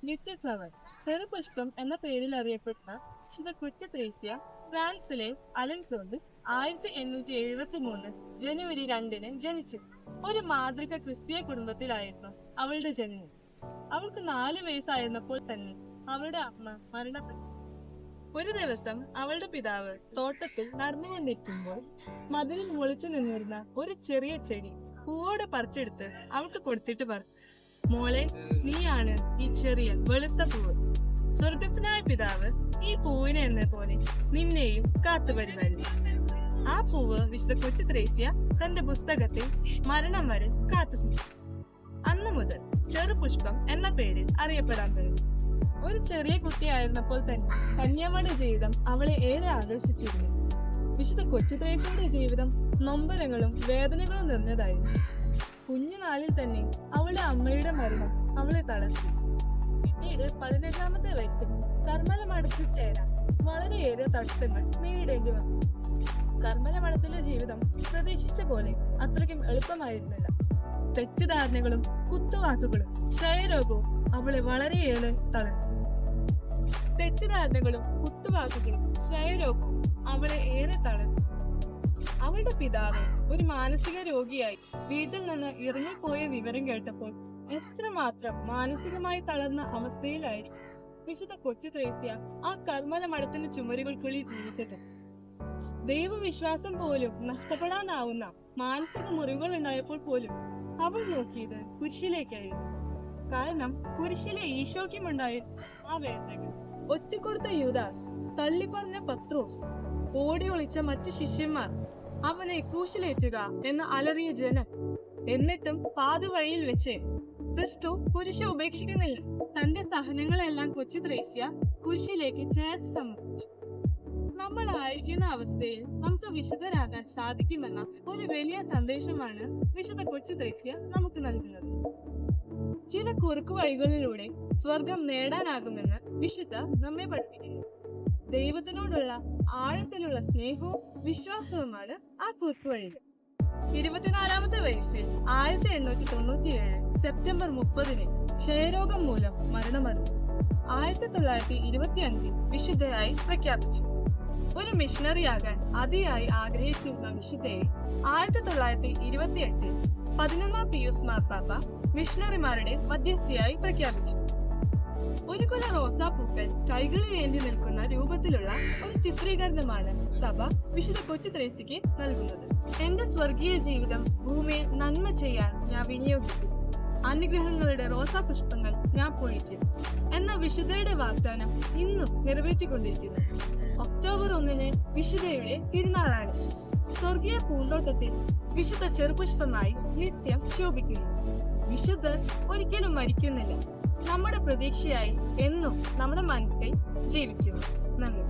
Little flower Cherupushpam എന്ന പേരിൽ അറിയപ്പെടുന്ന വിശുദ്ധ കൊച്ചു ത്രേസ്യ ഫ്രാൻസിലെ അലൻക്ലോണ്ട് 1873 ജനുവരി 2 ജനിച്ചു. ഒരു മാതൃക ക്രിസ്തീയ കുടുംബത്തിലായിരുന്നു അവളുടെ ജന്മം. അവൾക്ക് 4 വയസ്സായിരുന്നപ്പോൾ തന്നെ അവളുടെ അമ്മ മരണപ്പെട്ടു. ഒരു ദിവസം അവളുടെ പിതാവ് തോട്ടത്തിൽ നടന്നുകൊണ്ടിരിക്കുമ്പോൾ മതിലിൽ മുളിച്ചു നിന്നിരുന്ന ഒരു ചെറിയ ചെടി പൂവോടെ പറിച്ചെടുത്ത് അവൾക്ക് കൊടുത്തിട്ട് പറഞ്ഞു, മോളെ, നീയാണ് ഈ ചെറിയ വെളുത്ത പൂവ്. സ്വർഗസ്ഥനായ പിതാവ് ഈ പൂവിനെ എന്ന പോലെ നിന്നെയും കാത്തു പരിപാലിക്കും. ആ പൂവ് വിശുദ്ധ കൊച്ചു ത്രേസ്യ തന്റെ പുസ്തകത്തിൽ മരണം വരെ കാത്തു സൂക്ഷിച്ചു. അന്നു മുതൽ ചെറുപുഷ്പം എന്ന പേരിൽ അറിയപ്പെടാൻ തുടങ്ങി. ഒരു ചെറിയ കുട്ടിയായിരുന്നപ്പോൾ തന്നെ കന്യാമയുടെ ജീവിതം അവളെ ഏറെ ആകർഷിച്ചിരുന്നു. വിശുദ്ധ കൊച്ചു ത്രേസ്യയുടെ ജീവിതം നൊമ്പരങ്ങളും വേദനകളും നിറഞ്ഞതായിരുന്നു. കുഞ്ഞുനാളിൽ തന്നെ അവളുടെ അമ്മയുടെ മരണം അവളെ തളർത്തി. പിന്നീട് 15-ാമത്തെ വയസ്സിൽ കർമ്മല മഠത്തിൽ ചേരാൻ വളരെയേറെ തടസ്സങ്ങൾ നേരിടേണ്ടി വന്നു. കർമ്മല മഠത്തിലെ ജീവിതം പ്രതീക്ഷിച്ച പോലെ അത്രയ്ക്കും എളുപ്പമായിരുന്നില്ല. തെറ്റിദ്ധാരണകളും കുത്തുവാക്കുകളും ക്ഷയരോഗവും അവളെ വളരെയേറെ തളർത്തി. അവളെ ഏറെ തളർത്തി. അവളുടെ പിതാവ് ഒരു മാനസിക രോഗിയായി വീട്ടിൽ നിന്ന് ഇറങ്ങിപ്പോയ വിവരം കേട്ടപ്പോൾ എത്രമാത്രം മാനസികമായി തളർന്ന അവസ്ഥയിലായിരിക്കും വിശുദ്ധ കൊച്ചു ത്രേസ്യ ആ കർമ്മല മഠത്തിന്റെ ചുമരുകൾക്കുള്ളിൽ ജീവിച്ചത്. ദൈവവിശ്വാസം പോലും നഷ്ടപ്പെടാനാവുന്ന മാനസിക മുറിവുകൾ ഉണ്ടായപ്പോൾ പോലും അവൾ നോക്കിയത് കുരിശിലേക്കായിരുന്നു. കാരണം കുരിശിലെ ഈശോയ്ക്കും ഉണ്ടായിരുന്നു ആ വേദനകൾ. ഒറ്റക്കൊടുത്ത യൂദാസ്, തള്ളിപ്പറഞ്ഞ പത്രോസ്, ഓടി ഒളിച്ച മറ്റു ശിഷ്യന്മാർ, അവനെ ക്രൂശിലേറ്റുക എന്ന് അലറിയ ജനം. എന്നിട്ടും പാതുവഴിയിൽ വെച്ച് ക്രിസ്തു കുരിശ് ഉപേക്ഷിക്കുന്നില്ല. തന്റെ സഹനങ്ങളെല്ലാം കൊച്ചു ത്രേസ്യ കുരിശിലേക്ക് ചേർത്ത് സമർപ്പിച്ചു. നമ്മൾ ആയിരിക്കുന്ന അവസ്ഥയിൽ നമുക്ക് വിശുദ്ധരാകാൻ സാധിക്കുമെന്ന ഒരു വലിയ സന്ദേശമാണ് വിശുദ്ധ കൊച്ചു ത്രേസ്യ നമുക്ക് നൽകുന്നത്. ചില കുറുക്കു വഴികളിലൂടെ സ്വർഗം നേടാനാകുമെന്ന് വിശുദ്ധ നമ്മെ പഠിപ്പിക്കുന്നു. ദൈവത്തിനോടുള്ള ആഴത്തിലുള്ള സ്നേഹവും വിശ്വാസവുമാണ് ആ കുറുക്കു വഴികൾ. 24-ാമത്തെ വയസ്സിൽ 1897 സെപ്റ്റംബർ 30 ക്ഷയരോഗം മൂലം മരണമടഞ്ഞു. 1925 വിശുദ്ധയായി പ്രഖ്യാപിച്ചു. ഒരു മിഷണറിയാകാൻ അതിയായി ആഗ്രഹിച്ചിരുന്ന വിശുദ്ധയെ 1928 11-ാം പിയൂസ് മാർപ്പാപ്പ മിഷണറിമാരുടെ മധ്യസ്ഥയായി പ്രഖ്യാപിച്ചു. ഒരു കുല റോസാപ്പൂക്കൾ കൈകളിൽ ഏന്തി നിൽക്കുന്ന രൂപത്തിലുള്ള ഒരു ചിത്രീകരണമാണ് സഭ വിശുദ്ധ കൊച്ചു ത്രേസ്യയ്ക്ക് നൽകുന്നത്. എന്റെ സ്വർഗീയ ജീവിതം ഭൂമിയിൽ നന്മ ചെയ്യാൻ ഞാൻ വിനിയോഗിക്കും. അനുഗ്രഹങ്ങളുടെ റോസാ പുഷ്പങ്ങൾ ഞാൻ പൊഴിക്കും എന്ന വിശുദ്ധയുടെ വാഗ്ദാനം ഇന്നും നിറവേറ്റിക്കൊണ്ടിരിക്കുന്നു. ഒക്ടോബർ 1 വിശുദ്ധയുടെ തിരുനാളാണ്. സ്വർഗീയ പൂന്തോട്ടത്തിൽ വിശുദ്ധ ചെറുപുഷ്പമായി നിത്യം ശോഭിക്കുന്നു. വിശുദ്ധർ ഒരിക്കലും മരിക്കുന്നില്ല. നമ്മുടെ പ്രതീക്ഷയായി എന്നും നമ്മുടെ മനസ്സിൽ ജീവിക്കുന്നു. നന്ദി.